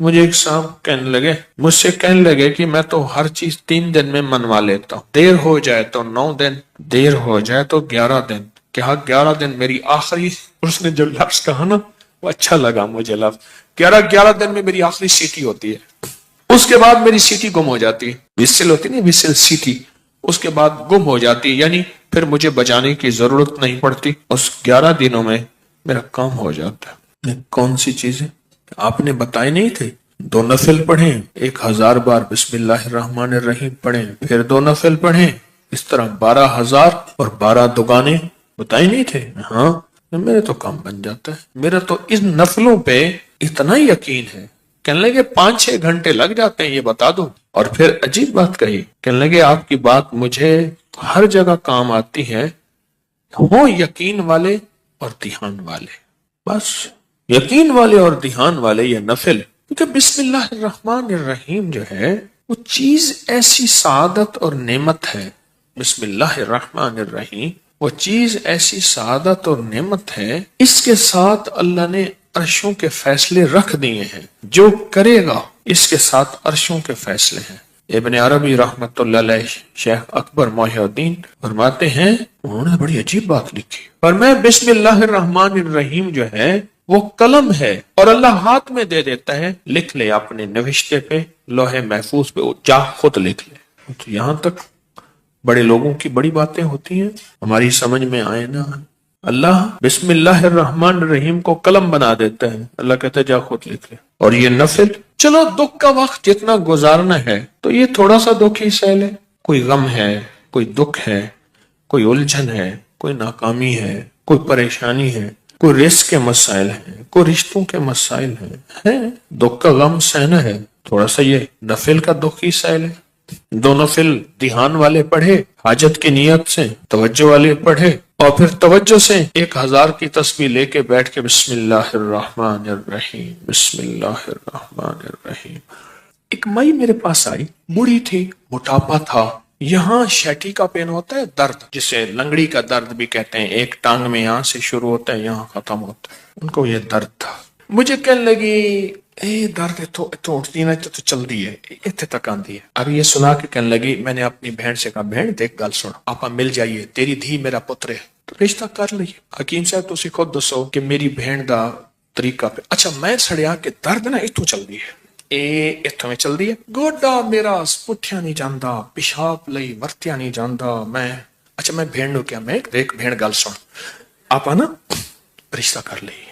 مجھے ایک صاحب مجھ سے کہنے لگے کہ میں تو ہر چیز 3 دن میں منوا لیتا ہوں، دیر ہو جائے تو 9 دن، دیر ہو جائے تو 11 دن۔ کہا 11 دن میری آخری، اس نے جو لفظ کہا نا وہ اچھا لگا مجھے لفظ، 11 دن میں میری آخری سیٹی ہوتی ہے، اس کے بعد میری سیٹی گم ہو جاتی ہے، وسل ہوتی نہیں، وسل سیٹی، اس کے بعد گم ہو جاتی ہے، یعنی پھر مجھے بجانے کی ضرورت نہیں پڑتی، اس 11 دنوں میں میرا کام ہو جاتا ہے۔ کون سی چیزیں آپ نے بتائے نہیں تھے؟ 2 نفل پڑھیں، 1000 بار بسم اللہ الرحمن الرحیم پڑھیں، پھر 2 نفل پڑھیں، اس طرح 12,000 اور 12 دگانے بتائے نہیں تھے؟ ہاں، میرے تو کام بن جاتا ہے، میرا تو ان نفلوں پہ اتنا یقین ہے۔ کہنے لگے 5-6 گھنٹے لگ جاتے ہیں، یہ بتا دو۔ اور پھر عجیب بات کہی، کہنے لگے آپ کی بات مجھے ہر جگہ کام آتی ہے، ہو یقین والے اور دھیان والے، بس یقین والے اور دھیان والے یہ نفل، کیونکہ بسم اللہ الرحمن الرحیم جو ہے وہ چیز ایسی سعادت اور نعمت ہے، بسم اللہ الرحمن الرحیم وہ چیز ایسی سعادت اور نعمت ہے، اس کے ساتھ اللہ نے عرشوں کے فیصلے رکھ دیے ہیں، جو کرے گا اس کے ساتھ عرشوں کے فیصلے ہیں۔ ابن عربی رحمت اللہ علیہ، شیخ اکبر محی الدین فرماتے ہیں، انہوں نے بڑی عجیب بات لکھی، پر میں بسم اللہ الرحمن الرحیم جو ہے وہ قلم ہے اور اللہ ہاتھ میں دے دیتا ہے، لکھ لے اپنے نوشتے پہ، لوح محفوظ پہ، جا خود لکھ لے۔ تو یہاں تک بڑے لوگوں کی بڑی باتیں ہوتی ہیں، ہماری سمجھ میں آئے نا، اللہ بسم اللہ الرحمن الرحیم کو قلم بنا دیتا ہے، اللہ کہتا ہے جا خود لکھ لے۔ اور یہ نفل، چلو دکھ کا وقت جتنا گزارنا ہے تو یہ تھوڑا سا دکھ ہی سہ لے، کوئی غم ہے، کوئی دکھ ہے، کوئی الجھن ہے، کوئی ناکامی ہے، کوئی پریشانی ہے، کوئی رزق کے مسائل ہیں، کوئی رشتوں کے مسائل ہیں، دکھ کا غم سہنا ہے، تھوڑا سا یہ نفل کا دکھ ہی سہ لے۔ 2 نفل دھیان والے پڑھے، حاجت کی نیت سے، توجہ والے پڑھے، اور پھر توجہ سے 1000 کی تسبیح لے کے بیٹھ کے بسم اللہ الرحمن الرحیم، بسم اللہ الرحمن الرحیم۔ ایک مائی میرے پاس آئی، بوڑھی تھی، موٹاپا تھا، یہاں شیٹی کا پین ہوتا ہے، درد جسے لنگڑی کا درد بھی کہتے ہیں، ایک ٹانگ میں یہاں سے شروع ہوتا ہے یہاں ختم ہوتا ہے، ان کو یہ درد تھا۔ مجھے کہنے لگی درد اتو اٹھتی نا تو چل دی ہے، اتنے تک آندی ہے۔ اب یہ سنا کے کہنے لگی، میں نے اپنی بہن سے کہا، بہن دیکھ گل سن، آپا مل جائیے، تیری دھی میرا پتر ہے، تو رشتہ کر لئیے۔ حکیم صاحب تسی خود دسو کہ میری بہن دا طریقہ پہ، اچھا میں سڑیا کہ درد نا اتو چل دی ہے، اتوں میں چل دی ہے، گوڈا میرا پٹھیا نہیں جاندا، پیشاب لئی ورتیا نہیں جاندا، اچھا میں بہن نو کیا، میں دیکھ بہن گل سن، آپا نا رشتہ کر لئیے،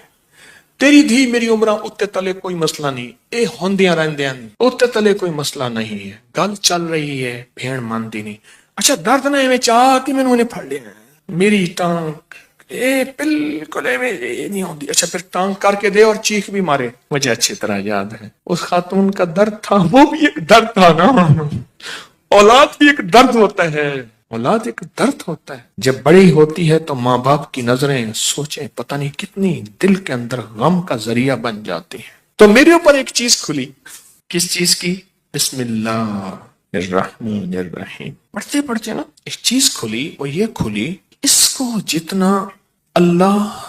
تیری دھی میری عمرہ اتے تلے کوئی مسئلہ نہیں، اے ہوندیاں رہندیاں اتے تلے کوئی مسئلہ نہیں ہے، گل چل رہی ہے، بہن مانتی نہیں۔ اچھا درد نہ میں چاہ کہ میں نے پھڑ لیا میری ٹانگ، بالکل نہیں ہوندی، اچھا پھر ٹانگ کر کے دے اور چیخ بھی مارے۔ مجھے اچھی طرح یاد ہے اس خاتون کا درد تھا، وہ بھی ایک درد تھا نا، اولاد بھی ایک درد ہوتا ہے، اولاد ایک درد ہوتا ہے۔ جب بڑی ہوتی ہے تو ماں باپ کی نظریں سوچیں پتہ نہیں کتنی دل کے اندر غم کا ذریعہ بن جاتی ہیں۔ تو میرے اوپر ایک چیز کھلی، کس چیز کی؟ بسم اللہ الرحمن الرحیم پڑھتے پڑھتے نا ایک چیز کھلی، وہ یہ کھلی، اس کو جتنا اللہ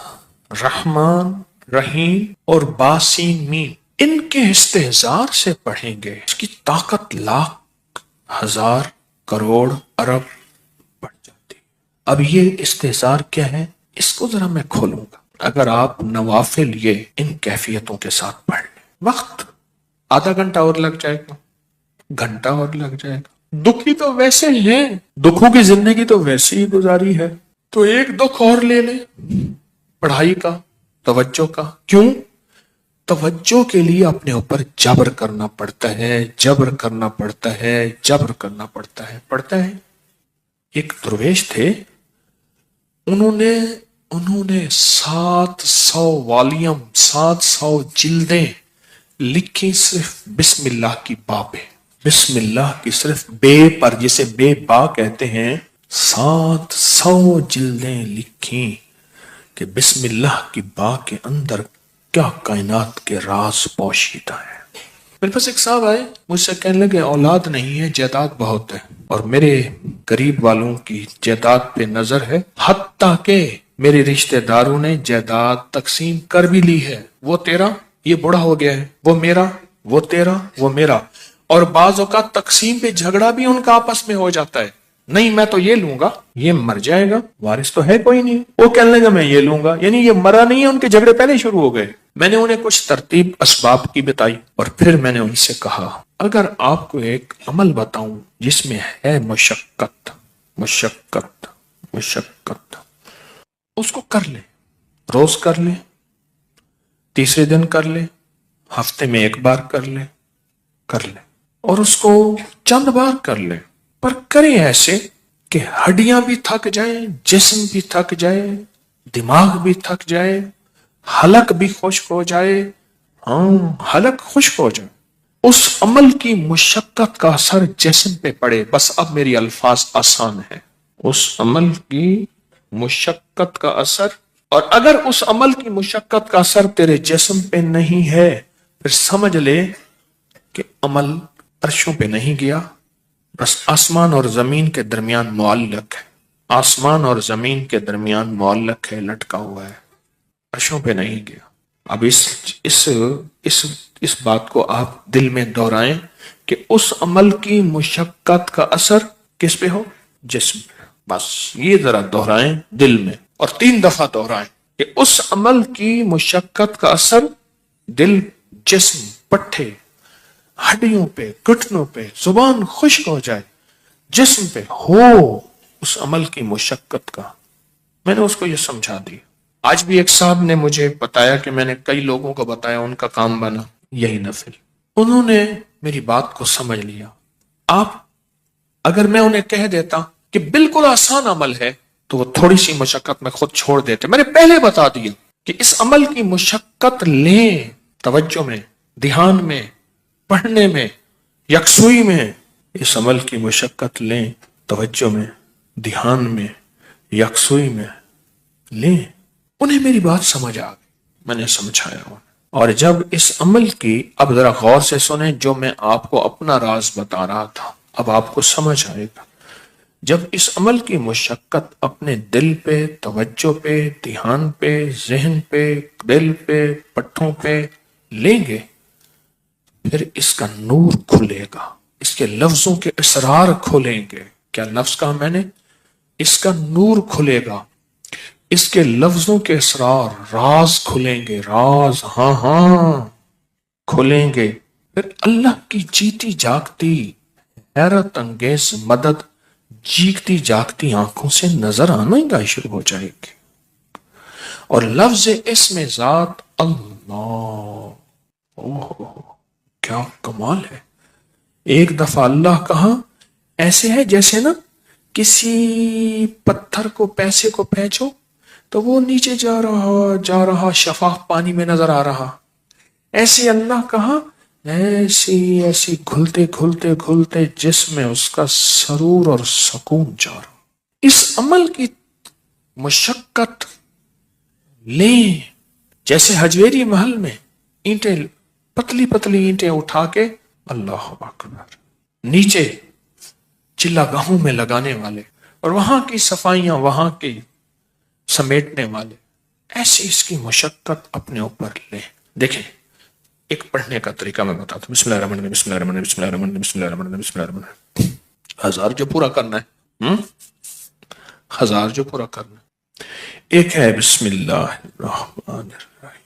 رحمان رحیم اور باسین میم ان کے استحضار سے پڑھیں گے، اس کی طاقت لاکھ، ہزار، کروڑ، ارب بڑھ جاتی۔ اب یہ استحضار کیا ہے، اس کو ذرا میں کھولوں گا۔ اگر آپ نوافل یہ ان کیفیتوں کے ساتھ پڑھ لیں، وقت آدھا گھنٹہ اور لگ جائے گا، گھنٹہ اور لگ جائے گا، دکھی تو ویسے ہیں، دکھوں کی زندگی تو ویسے ہی گزاری ہے، تو ایک دکھ اور لے لیں پڑھائی کا، توجہ کا۔ کیوں؟ توجہ کے لیے اپنے اوپر جبر کرنا پڑتا ہے، جبر کرنا پڑتا ہے، جبر کرنا پڑتا ہے، پڑتا ہے۔ ایک درویش تھے، انہوں نے 700 والیوم، 700 جلدیں لکھی صرف بسم اللہ کی با پہ، بسم اللہ کی صرف بے پر، جسے بے با کہتے ہیں، 700 جلدیں لکھی کہ بسم اللہ کی با کے اندر کیا کائنات کے راز پوشیدہ ہے۔ میرے پاس ایک صاحب آئے، مجھ سے کہنے لگے اولاد نہیں ہے، جائیداد بہت ہے، اور میرے قریب والوں کی جائیداد پہ نظر ہے، حتیٰ کہ میرے رشتہ داروں نے جائیداد تقسیم کر بھی لی ہے، وہ تیرا، یہ بڑا ہو گیا ہے، وہ میرا، وہ تیرا وہ میرا. اور بعض اوقات تقسیم پہ جھگڑا بھی ان کا آپس میں ہو جاتا ہے. نہیں میں تو یہ لوں گا, یہ مر جائے گا, وارث تو ہے کوئی نہیں, وہ کہنے لگا میں یہ لوں گا. یعنی یہ مرا نہیں ہے, ان کے جھگڑے پہلے شروع ہو گئے. میں نے انہیں کچھ ترتیب اسباب کی بتائی اور پھر میں نے ان سے کہا اگر آپ کو ایک عمل بتاؤں جس میں ہے مشقت مشقت مشقت, اس کو کر لیں, روز کر لیں, تیسرے دن کر لیں, ہفتے میں ایک بار کر لیں, اور اس کو چند بار کر لیں, پر کریں ایسے کہ ہڈیاں بھی تھک جائیں, جسم بھی تھک جائے, دماغ بھی تھک جائے, حلق بھی خشک ہو جائے. حلق خشک ہو جائے. اس عمل کی مشقت کا اثر جسم پہ پڑے. بس اب میری الفاظ آسان ہے. اس عمل کی مشقت کا اثر, اور اگر اس عمل کی مشقت کا اثر تیرے جسم پہ نہیں ہے پھر سمجھ لے کہ عمل عرشوں پہ نہیں گیا, بس آسمان اور زمین کے درمیان معلق ہے. آسمان اور زمین کے درمیان معلق ہے, لٹکا ہوا ہے, عرشوں پہ نہیں گیا. اب اس بات کو آپ دل میں دہرائیں کہ اس عمل کی مشقت کا اثر کس پہ ہو؟ جسم پہ. بس یہ ذرا دہرائیں دل میں, اور 3 دفعہ دہرائیں کہ اس عمل کی مشقت کا اثر دل, جسم, پٹھے, ہڈیوں پہ, گھٹنوں پہ, زبان خشک ہو جائے, جسم پہ ہو اس عمل کی مشقت کا. میں نے اس کو یہ سمجھا دی. آج بھی ایک صاحب نے مجھے بتایا کہ میں نے کئی لوگوں کو بتایا, ان کا کام بنا یہی نفل. انہوں نے میری بات کو سمجھ لیا. آپ اگر میں انہیں کہہ دیتا کہ بالکل آسان عمل ہے تو وہ تھوڑی سی مشقت میں خود چھوڑ دیتے. میں نے پہلے بتا دیا کہ اس عمل کی مشقت لیں, توجہ میں, دھیان میں, پڑھنے میں, یکسوئی میں. اس عمل کی مشقت لیں, توجہ میں, دھیان میں, یکسوئی میں لیں. انہیں میری بات سمجھ آ گئی. میں نے سمجھایا انہیں. اور جب اس عمل کی, اب ذرا غور سے سنیں جو میں آپ کو اپنا راز بتا رہا تھا, اب آپ کو سمجھ آئے گا. جب اس عمل کی مشقت اپنے دل پہ, توجہ پہ, دھیان پہ, ذہن پہ, دل پہ, پٹھوں پہ لیں گے, پھر اس کا نور کھلے گا, اس کے لفظوں کے اسرار کھلیں گے. کیا لفظ کہا میں نے؟ اس کا نور کھلے گا, اس کے لفظوں کے اسرار, راز کھلیں گے, راز, ہاں کھلیں گے. پھر اللہ کی جیتی جاگتی حیرت انگیز مدد جیگتی جاگتی آنکھوں سے نظر آنا ہی شروع ہو جائے گی. اور لفظ اسم ذات اللہ, کیا کمال ہے. ایک دفعہ اللہ کہا ایسے ہے جیسے نا کسی پتھر کو, پیسے کو پھینچو تو وہ نیچے جا رہا شفاف پانی میں نظر آ رہا. ایسے اللہ کہا ایسی گھلتے گھلتے گھلتے جسم میں اس کا سرور اور سکون جا رہا. اس عمل کی مشقت لیں, جیسے حجویری محل میں اینٹیں, پتلی پتلی اینٹیں اٹھا کے اللہ اکبر نیچے چلا گاہوں میں لگانے والے, اور وہاں کی صفائیاں وہاں کی سمیٹنے والے, ایسی اس کی مشقت اپنے اوپر لیں. دیکھیں ایک پڑھنے کا طریقہ میں بتاتا ہوں. بسم اللہ الرحمن الرحیم, بسم اللہ الرحمن الرحیم, بسم اللہ الرحمن الرحیم, بسم اللہ الرحمن الرحیم, بسم اللہ الرحمن الرحیم. 1000 جو پورا کرنا ہے, 1000 جو پورا کرنا ہے. ایک ہے بسم اللہ الرحمن الرحیم,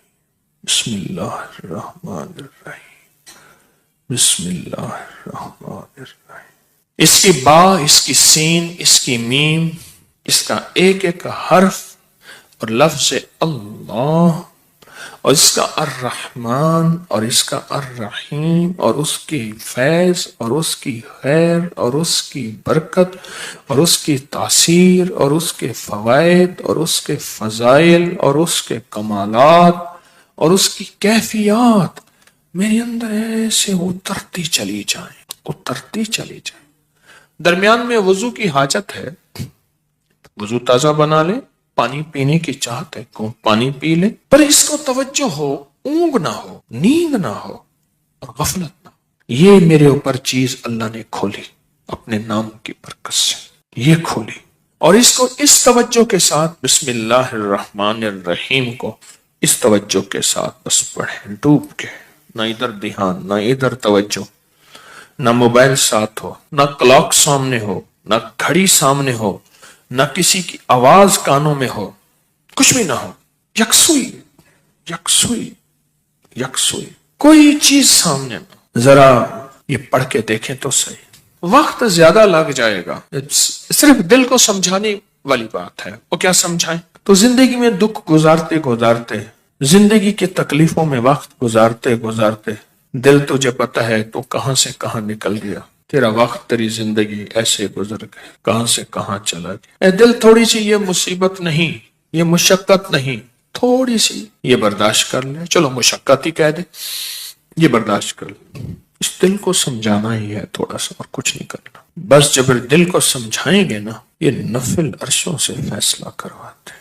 بسم اللہ الرحمن الرحیم, بسم اللہ الرحمن الرحیم. اس کی با, اس کی سین, اس کی میم, اس کا ایک ایک حرف اور لفظ اللہ, اور اس کا الرحمن اور اس کا الرحیم, اور اس کی فیض اور اس کی خیر اور اس کی برکت اور اس کی تاثیر اور اس کے فوائد اور اس کے فضائل اور اس کے کمالات اور اس کی کیفیات میرے اندر ایسے اترتی چلی جائیں, اترتی چلی جائیں. درمیان میں وضو کی حاجت ہے, وضو تازہ بنا لے, پانی پینے کی چاہت ہے کو پانی پی لے, پر اس کو توجہ ہو, اونگ نہ ہو, نیند نہ ہو اور غفلت نہ ہو. یہ میرے اوپر چیز اللہ نے کھولی اپنے نام کی برکت سے, یہ کھولی. اور اس کو اس توجہ کے ساتھ بسم اللہ الرحمن الرحیم کو اس توجہ کے ساتھ بس پڑھیں ڈوب کے, نہ ادھر دھیان، نہ ادھر توجہ، نہ موبائل ساتھ ہو، نہ کلاک سامنے ہو، نہ گھڑی سامنے ہو، نہ کسی کی آواز کانوں میں ہو، کچھ بھی نہ ہو، یکسوئی یکسوئی یکسوئی، کوئی چیز سامنے نہ۔ ذرا یہ پڑھ کے دیکھیں تو صحیح، وقت زیادہ لگ جائے گا، صرف دل کو سمجھانے والی بات ہے۔ وہ کیا سمجھائیں؟ تو زندگی میں دکھ گزارتے گزارتے، زندگی کی تکلیفوں میں وقت گزارتے گزارتے دل تجھے پتہ ہے تو کہاں سے کہاں نکل گیا، تیرا وقت، تیری زندگی ایسے گزر گئے، کہاں سے کہاں چلا گیا۔ اے دل، تھوڑی سی یہ مصیبت نہیں، یہ مشقت نہیں، تھوڑی سی یہ برداشت کر لے، چلو مشقت ہی کہہ دے، یہ برداشت کر لے۔ اس دل کو سمجھانا ہی ہے تھوڑا سا، اور کچھ نہیں کرنا۔ بس جب دل کو سمجھائیں گے نا، یہ نفل عرشوں سے فیصلہ کرواتے ہیں۔